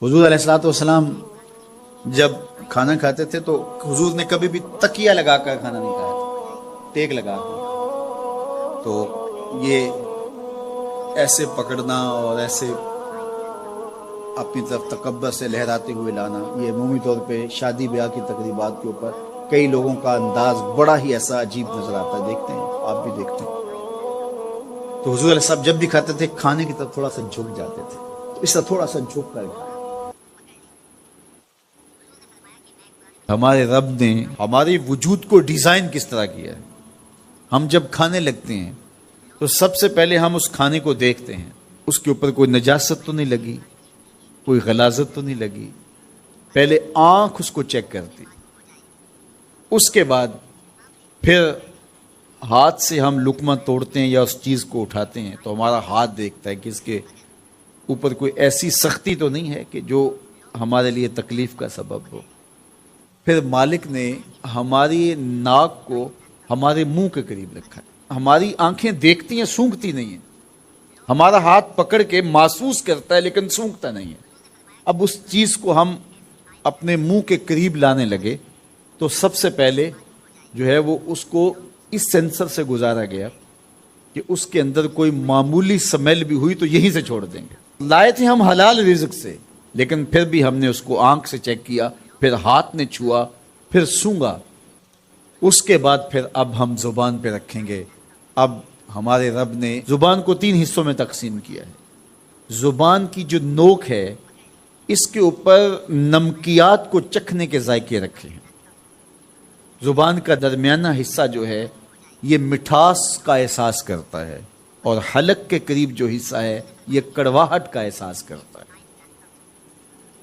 حضور علیہ الصلوۃ والسلام جب کھانا کھاتے تھے تو حضور نے کبھی بھی تکیہ لگا کر کھانا نہیں کھایا تھا، ٹیک لگا کر۔ تو یہ ایسے پکڑنا اور ایسے اپنی طرف تکبر سے لہراتے ہوئے لانا، یہ عمومی طور پہ شادی بیاہ کی تقریبات کے اوپر کئی لوگوں کا انداز بڑا ہی ایسا عجیب نظر آتا ہے، دیکھتے ہیں آپ بھی دیکھتے ہیں۔ تو حضور علیہ السلام جب بھی کھاتے تھے کھانے کی طرف تھوڑا سا جھک جاتے تھے، اس طرح تھوڑا سا جھک کر کھایا۔ ہمارے رب نے ہمارے وجود کو ڈیزائن کس طرح کیا ہے؟ ہم جب کھانے لگتے ہیں تو سب سے پہلے ہم اس کھانے کو دیکھتے ہیں، اس کے اوپر کوئی نجاست تو نہیں لگی، کوئی غلاظت تو نہیں لگی، پہلے آنکھ اس کو چیک کرتی، اس کے بعد پھر ہاتھ سے ہم لقمہ توڑتے ہیں یا اس چیز کو اٹھاتے ہیں تو ہمارا ہاتھ دیکھتا ہے کہ اس کے اوپر کوئی ایسی سختی تو نہیں ہے کہ جو ہمارے لیے تکلیف کا سبب ہو۔ پھر مالک نے ہماری ناک کو ہمارے منہ کے قریب رکھا ہے، ہماری آنکھیں دیکھتی ہیں، سونگتی نہیں ہیں، ہمارا ہاتھ پکڑ کے محسوس کرتا ہے لیکن سونگتا نہیں ہے۔ اب اس چیز کو ہم اپنے منہ کے قریب لانے لگے تو سب سے پہلے جو ہے وہ اس کو اس سینسر سے گزارا گیا کہ اس کے اندر کوئی معمولی سمیل بھی ہوئی تو یہیں سے چھوڑ دیں گے۔ لائے تھے ہم حلال رزق سے، لیکن پھر بھی ہم نے اس کو آنکھ سے چیک کیا، پھر ہاتھ نے چھوا، پھر سونگا، اس کے بعد پھر اب ہم زبان پہ رکھیں گے۔ اب ہمارے رب نے زبان کو 3 حصوں میں تقسیم کیا ہے۔ زبان کی جو نوک ہے اس کے اوپر نمکیات کو چکھنے کے ذائقے رکھے ہیں۔ زبان کا درمیانہ حصہ جو ہے یہ مٹھاس کا احساس کرتا ہے، اور حلق کے قریب جو حصہ ہے یہ کڑواہٹ کا احساس کرتا ہے۔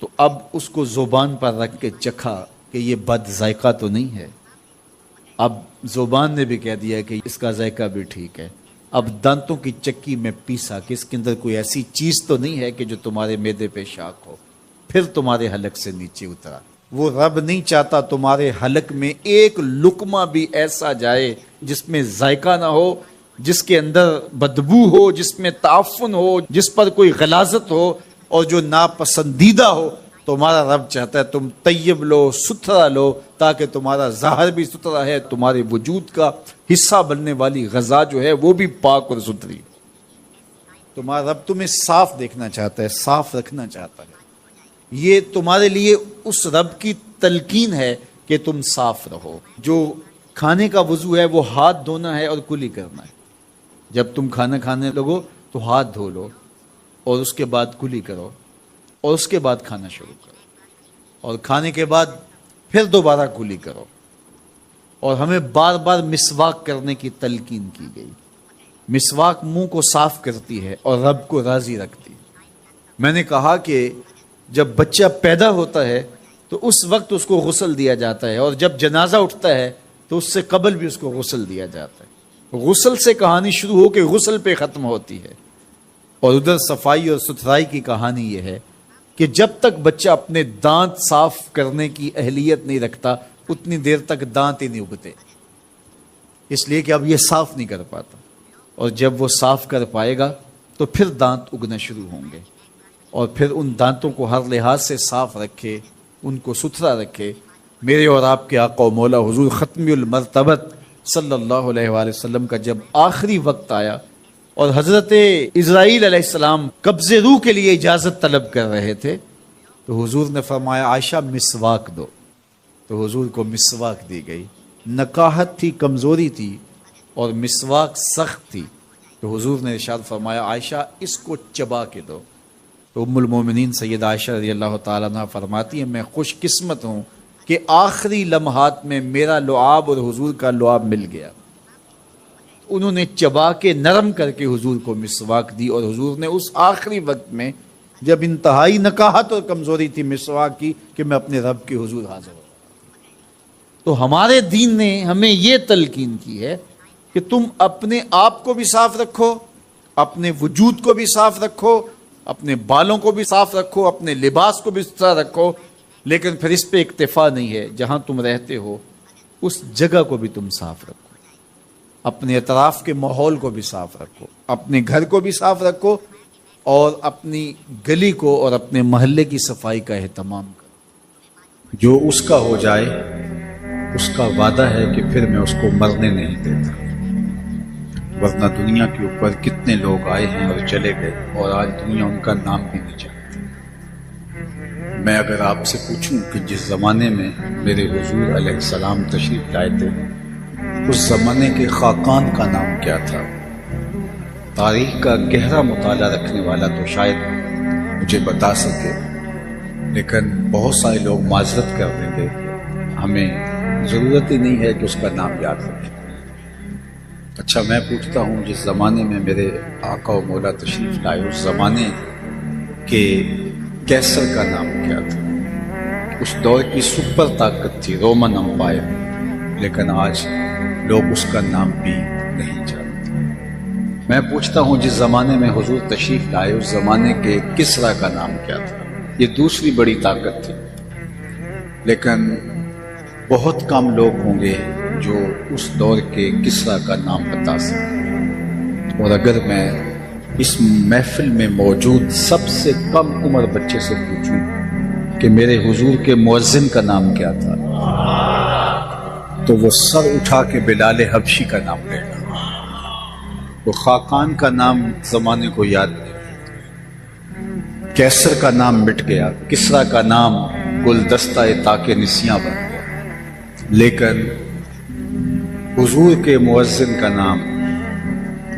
تو اب اس کو زبان پر رکھ کے چکھا کہ یہ بد ذائقہ تو نہیں ہے، اب زبان نے بھی کہہ دیا کہ اس کا ذائقہ بھی ٹھیک ہے۔ اب دانتوں کی چکی میں پیسا کہ اس کے اندر کوئی ایسی چیز تو نہیں ہے کہ جو تمہارے معدے پہ شاک ہو، پھر تمہارے حلق سے نیچے اترا۔ وہ رب نہیں چاہتا تمہارے حلق میں ایک لقمہ بھی ایسا جائے جس میں ذائقہ نہ ہو، جس کے اندر بدبو ہو، جس میں تعفن ہو، جس پر کوئی غلاظت ہو اور جو ناپسندیدہ ہو۔ تمہارا رب چاہتا ہے تم طیب لو، ستھرا لو، تاکہ تمہارا ظاہر بھی ستھرا ہے، تمہارے وجود کا حصہ بننے والی غذا جو ہے وہ بھی پاک اور ستھری۔ تمہارا رب تمہیں صاف دیکھنا چاہتا ہے، صاف رکھنا چاہتا ہے۔ یہ تمہارے لیے اس رب کی تلقین ہے کہ تم صاف رہو۔ جو کھانے کا وضو ہے وہ ہاتھ دھونا ہے اور کلی کرنا ہے۔ جب تم کھانا کھانے لگو تو ہاتھ دھو لو اور اس کے بعد کلی کرو اور اس کے بعد کھانا شروع کرو، اور کھانے کے بعد پھر دوبارہ کلی کرو۔ اور ہمیں بار بار مسواک کرنے کی تلقین کی گئی۔ مسواک منہ کو صاف کرتی ہے اور رب کو راضی رکھتی ہے۔ میں نے کہا کہ جب بچہ پیدا ہوتا ہے تو اس وقت اس کو غسل دیا جاتا ہے، اور جب جنازہ اٹھتا ہے تو اس سے قبل بھی اس کو غسل دیا جاتا ہے۔ غسل سے کہانی شروع ہو کے غسل پہ ختم ہوتی ہے، اور ادھر صفائی اور ستھرائی کی کہانی یہ ہے کہ جب تک بچہ اپنے دانت صاف کرنے کی اہلیت نہیں رکھتا اتنی دیر تک دانت ہی نہیں اگتے، اس لیے کہ اب یہ صاف نہیں کر پاتا، اور جب وہ صاف کر پائے گا تو پھر دانت اگنا شروع ہوں گے، اور پھر ان دانتوں کو ہر لحاظ سے صاف رکھے، ان کو ستھرا رکھے۔ میرے اور آپ کے آقا و مولا حضور ختم المرتبت صلی اللہ علیہ وآلہ وسلم کا جب آخری وقت آیا اور حضرت اسرائیل علیہ السلام قبض روح کے لیے اجازت طلب کر رہے تھے تو حضور نے فرمایا عائشہ مسواک دو، تو حضور کو مسواک دی گئی۔ نکاحت تھی، کمزوری تھی، اور مسواک سخت تھی، تو حضور نے ارشاد فرمایا عائشہ اس کو چبا کے دو۔ تو ام المومنین سیدہ عائشہ رضی اللہ تعالیٰ عنہ فرماتی ہیں میں خوش قسمت ہوں کہ آخری لمحات میں میرا لعاب اور حضور کا لعاب مل گیا۔ انہوں نے چبا کے نرم کر کے حضور کو مسواک دی، اور حضور نے اس آخری وقت میں جب انتہائی نکاحت اور کمزوری تھی مسواک کی کہ میں اپنے رب کے حضور حاضر ہوں۔ تو ہمارے دین نے ہمیں یہ تلقین کی ہے کہ تم اپنے آپ کو بھی صاف رکھو، اپنے وجود کو بھی صاف رکھو، اپنے بالوں کو بھی صاف رکھو، اپنے لباس کو بھی صاف رکھو، لیکن پھر اس پہ اکتفا نہیں ہے۔ جہاں تم رہتے ہو اس جگہ کو بھی تم صاف رکھو، اپنے اطراف کے ماحول کو بھی صاف رکھو، اپنے گھر کو بھی صاف رکھو، اور اپنی گلی کو اور اپنے محلے کی صفائی کا اہتمام کریں۔ جو اس کا ہو جائے اس کا وعدہ ہے کہ پھر میں اس کو مرنے نہیں دیتا، ورنہ دنیا کے اوپر کتنے لوگ آئے ہیں اور چلے گئے اور آج دنیا ان کا نام بھی نہیں جانتی۔ میں اگر آپ سے پوچھوں کہ جس زمانے میں میرے حضور علیہ السلام تشریف لائے تھے اس زمانے کے خاقان کا نام کیا تھا، تاریخ کا گہرا مطالعہ رکھنے والا تو شاید مجھے بتا سکے، لیکن بہت سارے لوگ معذرت کر دیں گے، ہمیں ضرورت ہی نہیں ہے کہ اس کا نام یاد رکھیں۔ اچھا میں پوچھتا ہوں جس زمانے میں میرے آقا و مولا تشریف لائے اس زمانے کے کیسر کا نام کیا تھا؟ اس دور کی سپر طاقت تھی رومن امپائر، لیکن آج لوگ اس کا نام بھی نہیں جانتے۔ میں پوچھتا ہوں جس زمانے میں حضور تشریف لائے اس زمانے کے کسرا کا نام کیا تھا؟ یہ دوسری بڑی طاقت تھی، لیکن بہت کم لوگ ہوں گے جو اس دور کے کسرا کا نام بتا سکیں۔ اور اگر میں اس محفل میں موجود سب سے کم عمر بچے سے پوچھوں کہ میرے حضور کے مؤذن کا نام کیا تھا تو وہ سر اٹھا کے بلال حبشی کا نام لے گا۔ وہ خاقان کا نام زمانے کو یاد نہیں، کیسر کا نام مٹ گیا، کسرا کا نام گلدستہ تاک نسیاں بن گیا، لیکن حضور کے مؤذن کا نام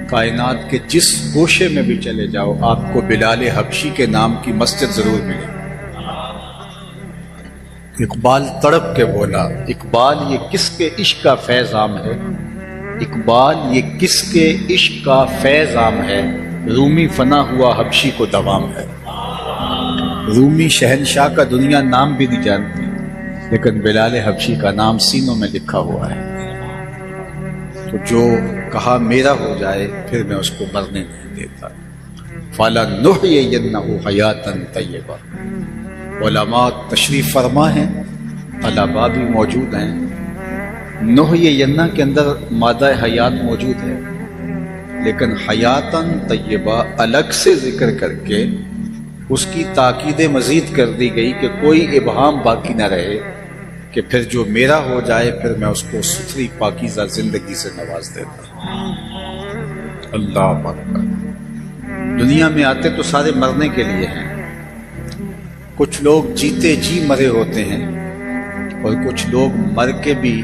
کائنات کے جس گوشے میں بھی چلے جاؤ آپ کو بلال حبشی کے نام کی مسجد ضرور ملے۔ اقبال تڑپ کے بولا، اقبال یہ کس کے عشق کا فیض عام ہے، اقبال یہ کس کے عشق کا فیض عام ہے، رومی فنا ہوا حبشی کو دوام ہے۔ رومی شہنشاہ کا دنیا نام بھی نہیں جانتی، لیکن بلال حبشی کا نام سینوں میں لکھا ہوا ہے۔ تو جو کہا میرا ہو جائے پھر میں اس کو مرنے نہیں دیتا۔ فَلَنُحْيِيَنَّهُ حَيَاةً طَيِّبَةً، علماء تشریف فرما ہیں، طلباء بھی موجود ہیں۔ نحیینہ کے اندر مادہ حیات موجود ہے، لیکن حیاتاً طیبہ الگ سے ذکر کر کے اس کی تاکید مزید کر دی گئی کہ کوئی ابہام باقی نہ رہے کہ پھر جو میرا ہو جائے پھر میں اس کو ستھری پاکیزہ زندگی سے نواز دیتا ہوں۔ اللہ اکبر۔ دنیا میں آتے تو سارے مرنے کے لیے ہیں، کچھ لوگ جیتے جی مرے ہوتے ہیں اور کچھ لوگ مر کے بھی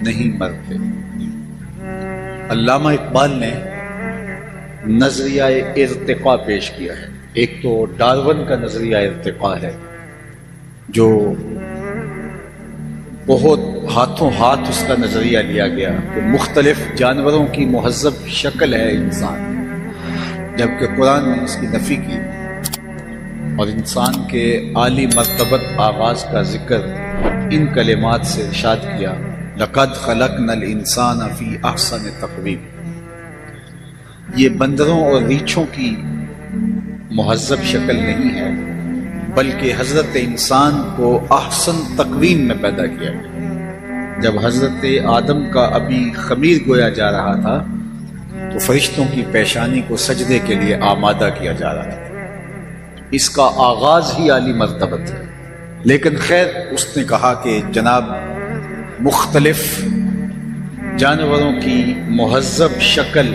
نہیں مرتے۔ علامہ اقبال نے نظریہ ارتقاء پیش کیا ہے۔ ایک تو ڈارون کا نظریہ ارتقاء ہے جو بہت ہاتھوں ہاتھ اس کا نظریہ لیا گیا کہ مختلف جانوروں کی مہذب شکل ہے انسان، جبکہ قرآن نے اس کی نفی کی اور انسان کے عالی مرتبت آغاز کا ذکر ان کلمات سے ارشاد کیا، لَقَدْ خَلَقْنَا الْإِنسَانَ فِي أَحْسَنِ تَقْوِيمٍ۔ یہ بندروں اور ریچھوں کی مہذب شکل نہیں ہے، بلکہ حضرت انسان کو احسن تقویم میں پیدا کیا گیا۔ جب حضرت آدم کا ابھی خمیر گویا جا رہا تھا تو فرشتوں کی پیشانی کو سجدے کے لیے آمادہ کیا جا رہا تھا۔ اس کا آغاز ہی عالی مرتبت ہے، لیکن خیر اس نے کہا کہ جناب مختلف جانوروں کی مہذب شکل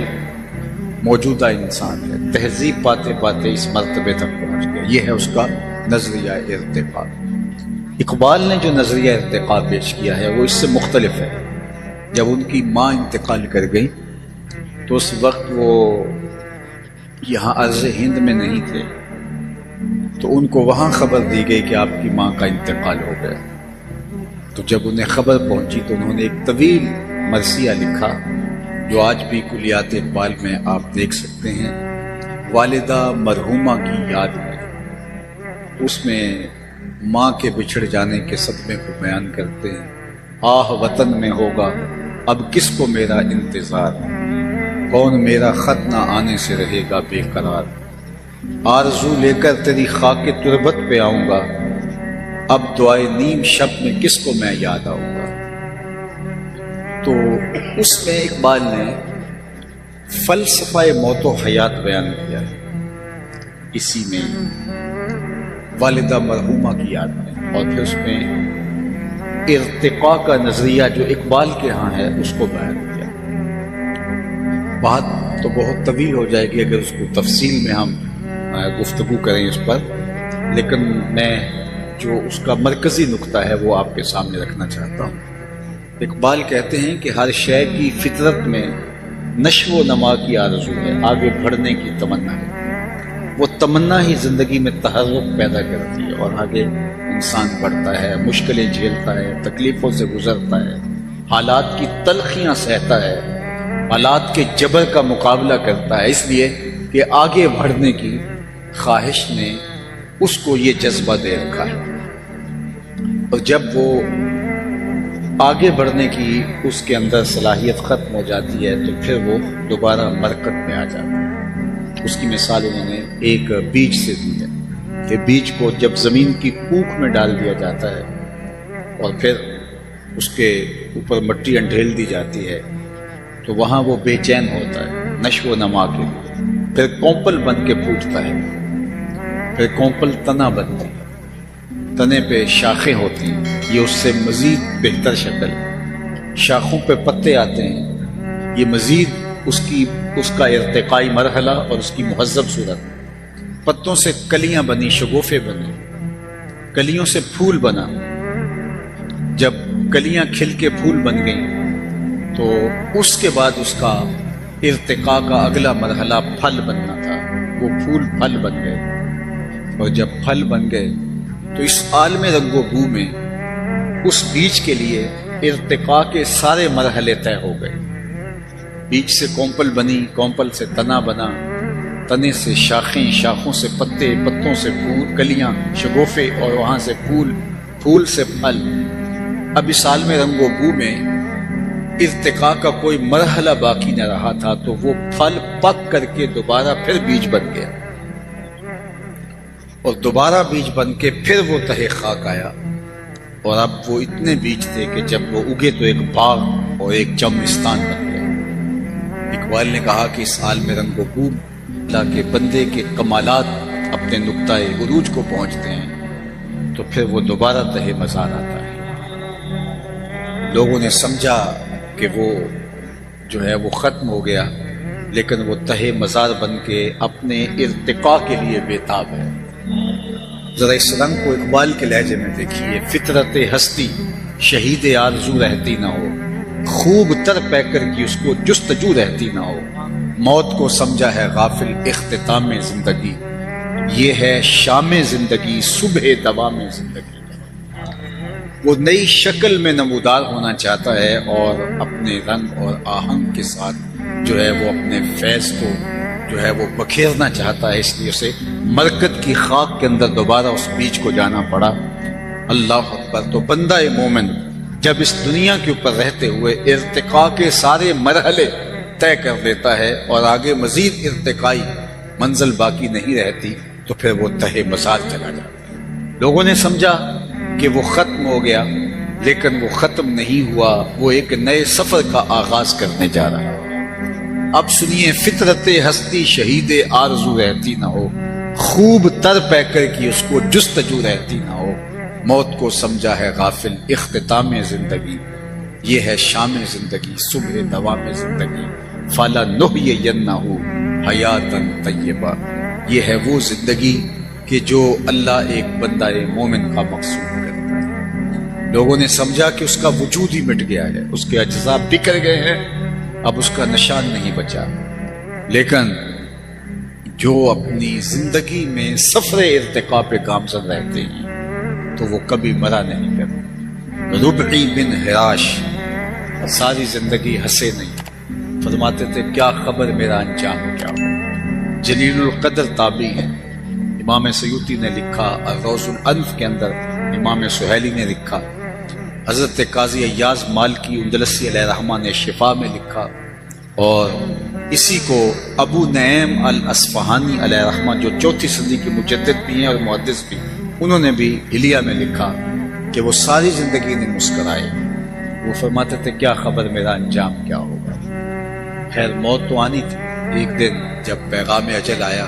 موجودہ انسان ہے، تہذیب پاتے پاتے اس مرتبے تک پہنچ گیا۔ یہ ہے اس کا نظریہ ارتقاء۔ اقبال نے جو نظریہ ارتقاء پیش کیا ہے وہ اس سے مختلف ہے۔ جب ان کی ماں انتقال کر گئی تو اس وقت وہ یہاں عرض ہند میں نہیں تھے، تو ان کو وہاں خبر دی گئی کہ آپ کی ماں کا انتقال ہو گیا۔ تو جب انہیں خبر پہنچی تو انہوں نے ایک طویل مرثیہ لکھا جو آج بھی کلیات اقبال میں آپ دیکھ سکتے ہیں، والدہ مرحومہ کی یاد میں۔ اس میں ماں کے بچھڑ جانے کے صدمے کو بیان کرتے ہیں، آہ وطن میں ہوگا اب کس کو میرا انتظار، کون میرا خط نہ آنے سے رہے گا بے قرار، آرزو لے کر تیری خاک تربت پہ آؤں گا، اب دعائے نیم شب میں کس کو میں یاد آؤں گا۔ تو اس میں اقبال نے فلسفہ موت و حیات بیان کیا ہے اسی میں والدہ مرحومہ کی یاد میں، اور پھر اس میں ارتقاء کا نظریہ جو اقبال کے ہاں ہے اس کو بیان کیا۔ بات تو بہت طویل ہو جائے گی اگر اس کو تفصیل میں ہم گفتگو کریں اس پر، لیکن میں جو اس کا مرکزی نقطہ ہے وہ آپ کے سامنے رکھنا چاہتا ہوں۔ اقبال کہتے ہیں کہ ہر شے کی فطرت میں نشو و نما کی آرزو ہے، آگے بڑھنے کی تمنا ہے۔ وہ تمنا ہی زندگی میں تحرک پیدا کرتی ہے اور آگے انسان بڑھتا ہے، مشکلیں جھیلتا ہے، تکلیفوں سے گزرتا ہے، حالات کی تلخیاں سہتا ہے، حالات کے جبر کا مقابلہ کرتا ہے، اس لیے کہ آگے بڑھنے کی خواہش نے اس کو یہ جذبہ دے رکھا ہے۔ اور جب وہ آگے بڑھنے کی اس کے اندر صلاحیت ختم ہو جاتی ہے تو پھر وہ دوبارہ مرکت میں آ جاتا ہے۔ اس کی مثال انہوں نے ایک بیج سے دی ہے کہ بیج کو جب زمین کی کوکھ میں ڈال دیا جاتا ہے اور پھر اس کے اوپر مٹی انڈھیل دی جاتی ہے تو وہاں وہ بے چین ہوتا ہے نشو و نما کے لیے، پھر کونپل بن کے پھوٹتا ہے، پھر کونپل تنا بنتی ہے، تنے پہ شاخیں ہوتی ہیں، یہ اس سے مزید بہتر شکل، شاخوں پہ پتے آتے ہیں، یہ مزید اس کا ارتقائی مرحلہ اور اس کی مہذب صورت۔ پتوں سے کلیاں بنی، شگوفے بنے، کلیوں سے پھول بنا، جب کلیاں کھل کے پھول بن گئیں تو اس کے بعد اس کا ارتقاء کا اگلا مرحلہ پھل بننا تھا، وہ پھول پھل بن گئے، اور جب پھل بن گئے تو اس عالم رنگ و بو میں اس بیج کے لیے ارتقاء کے سارے مرحلے طے ہو گئے۔ بیج سے کونپل بنی، کونپل سے تنا بنا، تنے سے شاخیں، شاخوں سے پتے، پتوں سے پھول، کلیاں، شگوفے، اور وہاں سے پھول، پھول سے پھل۔ اب اس عالم رنگ و بو میں ارتقاء کا کوئی مرحلہ باقی نہ رہا تھا تو وہ پھل پک کر کے دوبارہ پھر بیج بن گیا، اور دوبارہ بیج بن کے پھر وہ تہہ خاک آیا، اور اب وہ اتنے بیج تھے کہ جب وہ اگے تو ایک باغ اور ایک چمنستان بن گیا۔ اقبال نے کہا کہ اس عالم رنگ و بو اللہ کے بندے کے کمالات اپنے نقطۂ عروج کو پہنچتے ہیں تو پھر وہ دوبارہ تہہ مزار آتا ہے۔ لوگوں نے سمجھا کہ وہ جو ہے وہ ختم ہو گیا، لیکن وہ تہہ مزار بن کے اپنے ارتقاء کے لیے بےتاب ہے۔ ذرا اس رنگ کو اقبال کے لہجے میں دیکھیے: فطرت ہستی شہید آرزو رہتی نہ ہو، خوب تر پیکر کی اس کو جستجو رہتی نہ ہو، موت کو سمجھا ہے غافل اختتام زندگی، یہ ہے شام زندگی صبح دوام زندگی۔ وہ نئی شکل میں نمودار ہونا چاہتا ہے اور اپنے رنگ اور آہنگ کے ساتھ جو ہے وہ اپنے فیض کو جو ہے وہ بکھیرنا چاہتا ہے، اس لیے اسے مرکت کی خاک کے اندر دوبارہ اس بیج کو جانا پڑا۔ اللہ اکبر! تو بندہ مومن جب اس دنیا کے اوپر رہتے ہوئے ارتقاء کے سارے مرحلے طے کر لیتا ہے اور آگے مزید ارتقائی منزل باقی نہیں رہتی تو پھر وہ تہہ مزار چلا جاتا ہے۔ لوگوں نے سمجھا کہ وہ ختم ہو گیا، لیکن وہ ختم نہیں ہوا، وہ ایک نئے سفر کا آغاز کرنے جا رہا ہے۔ اب سنیے: فطرت ہستی شہید آرزو رہتی نہ ہو، خوب تر پیکر کی اس کو جستجو رہتی نہ ہو، موت کو سمجھا ہے غافل اختتام زندگی، یہ ہے شام زندگی صبح دوام زندگی، فلا نحیینہ حیاتا طیبہ، یہ ہے وہ زندگی کہ جو اللہ ایک بندہ مومن کا مقصود کرتا ہے۔ لوگوں نے سمجھا کہ اس کا وجود ہی مٹ گیا ہے، اس کے اجزاء بکھر گئے ہیں، اب اس کا نشان نہیں بچا، لیکن جو اپنی زندگی میں سفر ارتقاء پہ گامزن رہتے ہیں تو وہ کبھی مرا نہیں کرتے۔ ربعی بن حراش ساری زندگی ہنسے نہیں، فرماتے تھے کیا خبر میرا انجام کیا ہو۔ جلیل القدر تابعی ہیں، امام سیوطی نے لکھا، الروض الانف کے اندر امام سہیلی نے لکھا، حضرت قاضی ایاز مالکی اندلسی علیہ رحمہ نے شفا میں لکھا، اور اسی کو ابو نعیم الاصفہانی علیہ رحمہ جو 4 صدی کے مجدد بھی ہیں اور محدث بھی، انہوں نے بھی حلیہ میں لکھا کہ وہ ساری زندگی نے مسکرائے۔ وہ فرماتے تھے کیا خبر میرا انجام کیا ہوگا۔ خیر موت تو آنی تھی، ایک دن جب پیغام اجل آیا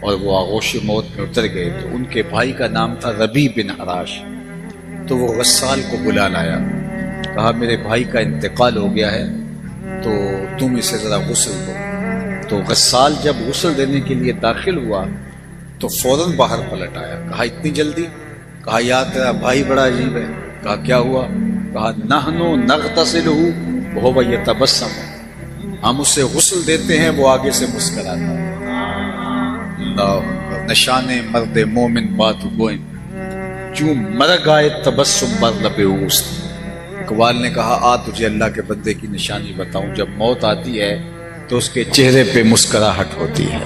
اور وہ آغوش موت میں اتر گئے تو ان کے بھائی کا نام تھا ربیع بن حراش. تو وہ غسال کو بلا لایا, کہا میرے بھائی کا انتقال ہو گیا ہے تو تم اسے ذرا غسل دو. تو غسال جب غسل دینے کے لیے داخل ہوا تو فوراً باہر پلٹ آیا. کہا اتنی جلدی؟ کہا یار تیرا بھائی بڑا عجیب ہے. کہا کیا ہوا؟ کہا نحنو نغتسلہ وہو یتبسم, ہم اسے غسل دیتے ہیں وہ آگے سے مسکراتا ہے. اللہ, نشان مرد مومن بات گوئن کیوں مرگ آئے تبسم بر لب اوست. اقبال نے کہا آ تجھے اللہ کے بندے کی نشانی بتاؤں, جب موت آتی ہے تو اس کے چہرے پہ مسکراہٹ ہوتی ہے.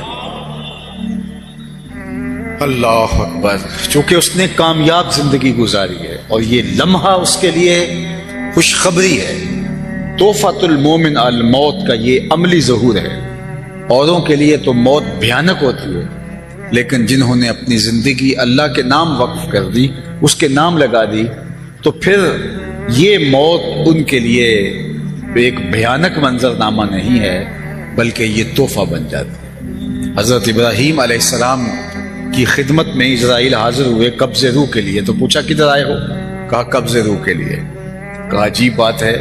اللہ اکبر. چونکہ اس نے کامیاب زندگی گزاری ہے اور یہ لمحہ اس کے لیے خوشخبری ہے. تحفۃ المومن الموت کا یہ عملی ظہور ہے. اوروں کے لیے تو موت بھیانک ہوتی ہے, لیکن جنہوں نے اپنی زندگی اللہ کے نام وقف کر دی, اس کے نام لگا دی, تو پھر یہ موت ان کے لیے ایک بھیانک منظر نامہ نہیں ہے بلکہ یہ تحفہ بن جاتی ہے. حضرت ابراہیم علیہ السلام کی خدمت میں اسرائیل حاضر ہوئے قبض روح کے لیے. تو پوچھا کدھر آئے ہو؟ کہا قبض روح کے لیے. کہا عجیب بات ہے,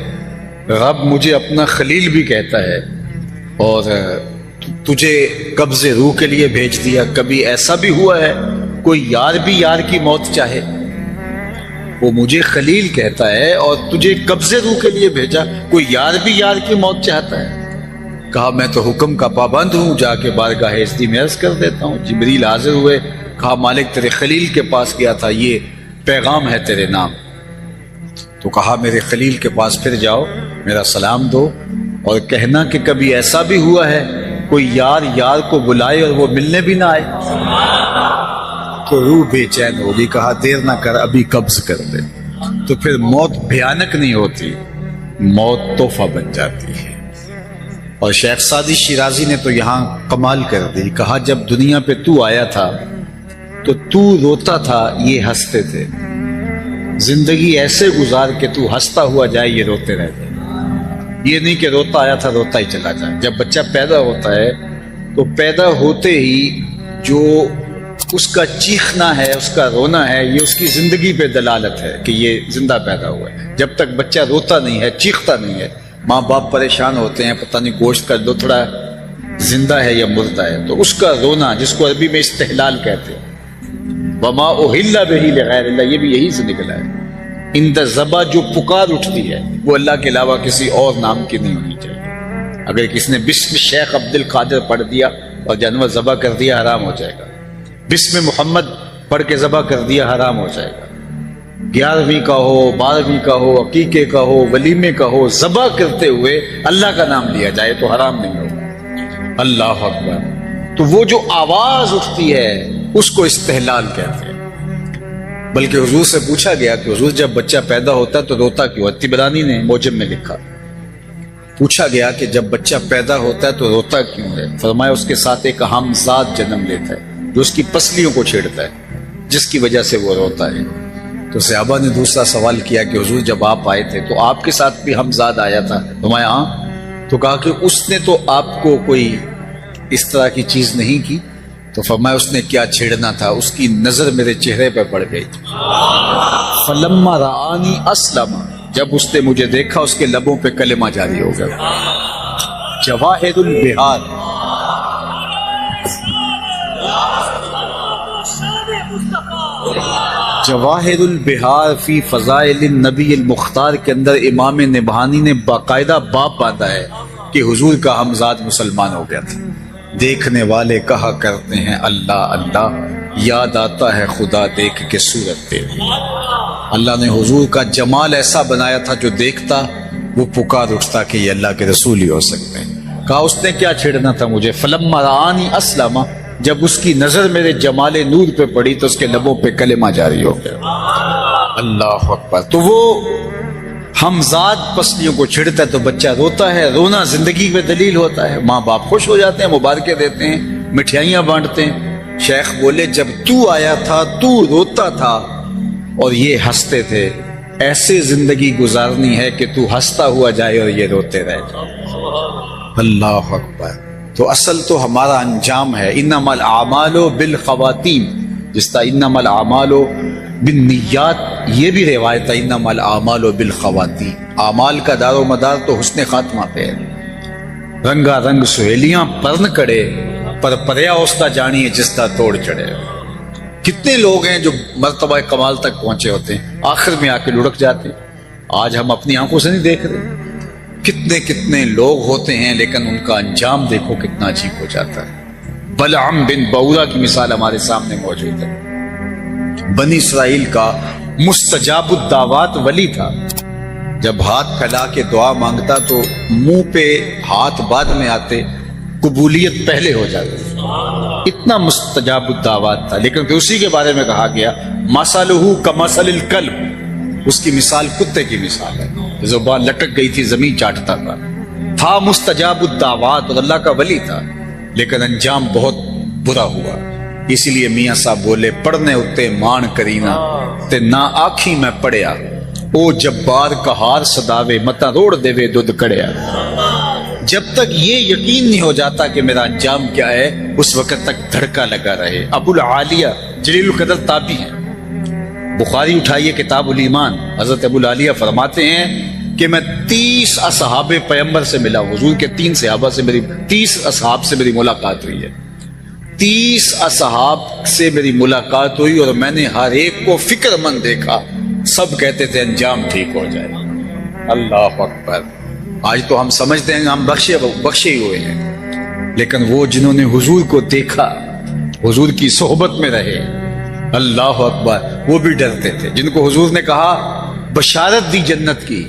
رب مجھے اپنا خلیل بھی کہتا ہے اور تجھے قبض روح کے لیے بھیج دیا. کبھی ایسا بھی ہوا ہے کوئی یار بھی یار کی موت چاہے؟ وہ مجھے خلیل کہتا ہے اور تجھے قبض روح کے لیے بھیجا, کوئی یار بھی یار کی موت چاہتا ہے؟ کہا میں تو حکم کا پابند ہوں, جا کے بارگاہ عزتی میں عرض کر دیتا ہوں. جبریل حاضر ہوئے, کہا مالک تیرے خلیل کے پاس گیا تھا, یہ پیغام ہے تیرے نام. تو کہا میرے خلیل کے پاس پھر جاؤ, میرا سلام دو اور کہنا کہ کبھی ایسا بھی ہوا ہے کوئی یار یار کو بلائے اور وہ ملنے بھی نہ آئے. تو روح بے چین ہوگی. کہا دیر نہ کر, ابھی قبض کر دے. تو پھر موت بھیانک نہیں ہوتی, موت تحفہ بن جاتی ہے. اور شیخ سعدی شیرازی نے تو یہاں کمال کر دی. کہا جب دنیا پہ تو آیا تھا تو روتا تھا, یہ ہنستے تھے. زندگی ایسے گزار کہ تو ہنستا ہوا جائے, یہ روتے رہتے. یہ نہیں کہ روتا آیا تھا روتا ہی چلا جائے. جب بچہ پیدا ہوتا ہے تو پیدا ہوتے ہی جو اس کا چیخنا ہے, اس کا رونا ہے, یہ اس کی زندگی پہ دلالت ہے کہ یہ زندہ پیدا ہوا ہے. جب تک بچہ روتا نہیں ہے, چیختا نہیں ہے, ماں باپ پریشان ہوتے ہیں, پتہ نہیں گوشت کا لتڑا زندہ ہے یا مردہ ہے, تو اس کا رونا جس کو عربی میں استحلال کہتے ہیں, وما اہل بہ لغیر اللہ, یہ بھی یہی سے نکلا ہے. اند ذبح جو پکار اٹھتی ہے وہ اللہ کے علاوہ کسی اور نام کی نہیں ہونی چاہیے. اگر کسی نے بسم شیخ عبد القادر پڑھ دیا اور جانور ذبح کر دیا, حرام ہو جائے گا. بسم محمد پڑھ کے ذبح کر دیا, حرام ہو جائے گا. 11ویں کا ہو, 12ویں کا ہو, عقیقے کا ہو, ولیمے کا ہو, ذبح کرتے ہوئے اللہ کا نام لیا جائے تو حرام نہیں ہوگا. اللہ اکبر. تو وہ جو آواز اٹھتی ہے اس کو استحلال کہتے ہیں. بلکہ حضور سے پوچھا گیا کہ حضور جب بچہ پیدا ہوتا ہے تو روتا کیوں؟ طبرانی نے موجم میں لکھا. پوچھا گیا کہ جب بچہ پیدا ہوتا ہے تو روتا کیوں ہے؟ فرمایا اس کے ساتھ ایک اہم ذات جنم لیتا ہے جو اس کی پسلیوں کو چھیڑتا ہے, جس کی وجہ سے وہ روتا ہے. تو صحابہ نے دوسرا سوال کیا کہ حضور جب آپ آئے تھے تو آپ کے ساتھ بھی ہمزاد آیا تھا؟ فرمایا ہاں. تو کہا کہ اس نے تو آپ کو کوئی اس طرح کی چیز نہیں کی. تو فرمایا اس نے کیا چھیڑنا تھا, اس کی نظر میرے چہرے پہ پڑ گئی. فلما رآنی اسلم, جب اس نے مجھے دیکھا اس کے لبوں پہ کلمہ جاری ہو گیا. جواہر البہار, جواہر البہار فی فضائل النبی المختار کے اندر امام نبہانی نے باقاعدہ باب باندھا ہے کہ حضور کا ہمزاد مسلمان ہو گیا تھا. دیکھنے والے کہا کرتے ہیں اللہ اللہ, یاد آتا ہے خدا دیکھ کے صورت تیری. اللہ نے حضور کا جمال ایسا بنایا تھا جو دیکھتا وہ پکار اٹھتا کہ یہ اللہ کے رسول ہی ہو سکتے ہیں. کہا اس نے کیا چھیڑنا تھا مجھے؟ فلما رآنی اسلم, جب اس کی نظر میرے جمال نور پہ پڑی تو اس کے لبوں پہ کلمہ جاری ہو گیا. اللہ اکبر. تو وہ ہمزاد پسلیوں کو چھڑتا ہے تو بچہ روتا ہے. رونا زندگی میں دلیل ہوتا ہے. ماں باپ خوش ہو جاتے ہیں, مبارکیں دیتے ہیں, مٹھائیاں بانٹتے ہیں. شیخ بولے جب تو آیا تھا تو روتا تھا اور یہ ہنستے تھے. ایسے زندگی گزارنی ہے کہ تو ہنستا ہوا جائے اور یہ روتے رہ جائے. اللہ اکبر. تو اصل تو ہمارا انجام ہے. انما الاعمال بالخواتیم، جس طرح انما الاعمال بالنیات، یہ بھی روایت ہے انما الاعمال بالخواتیم. اعمال کا دار و مدار تو حسن خاتمہ پہ ہے. رنگا رنگ سہیلیاں پرن کڑے، پر پریا اوستا جانی ہے جس طرح توڑ چڑھے. کتنے لوگ ہیں جو مرتبہ کمال تک پہنچے ہوتے ہیں، آخر میں آ کے لڑک جاتے ہیں. آج ہم اپنی آنکھوں سے نہیں دیکھ رہے کتنے کتنے لوگ ہوتے ہیں، لیکن ان کا انجام دیکھو کتنا عجیب ہو جاتا ہے. بلعم بن بورا کی مثال ہمارے سامنے موجود ہے. بنی اسرائیل کا مستجاب الدعوات ولی تھا. جب ہاتھ پھیلا کے دعا مانگتا تو منہ پہ ہاتھ بعد میں آتے، قبولیت پہلے ہو جاتی. اتنا مستجاب الدعوات تھا. لیکن پھر اسی کے بارے میں کہا گیا مثلہ کمثل الکلب، اس کی مثال کتے کی مثال ہے. زبان لٹک گئی تھی، زمین چاٹتا تھا مستجاب الدعوات اور اللہ کا ولی تھا، لیکن انجام بہت برا ہوا. اسی لیے میاں صاحب بولے پڑھنے اتے مان کرینا تے نہ آکھی میں پڑھیا، او جبار کہار صداوے متا روڑ دے وے دودھ کڑیا. جب تک یہ یقین نہیں ہو جاتا کہ میرا انجام کیا ہے، اس وقت تک دھڑکا لگا رہے. ابو العالیہ جلیل القدر تابعی ہیں. بخاری اٹھائیے کتاب الایمان، حضرت ابو العالیہ فرماتے ہیں کہ میں 30 اصحاب پیغمبر سے ملا. حضور کے 30 اصحاب سے میری ملاقات ہوئی ہے. 30 اصحاب سے میری ملاقات ہوئی اور میں نے ہر ایک کو فکر مند دیکھا. سب کہتے تھے انجام ٹھیک ہو جائے. اللہ اکبر. آج تو ہم سمجھتے ہیں ہم بخشے ہی ہوئے ہیں، لیکن وہ جنہوں نے حضور کو دیکھا، حضور کی صحبت میں رہے، اللہ اکبر، وہ بھی ڈرتے تھے. جن کو حضور نے کہا بشارت دی جنت کی،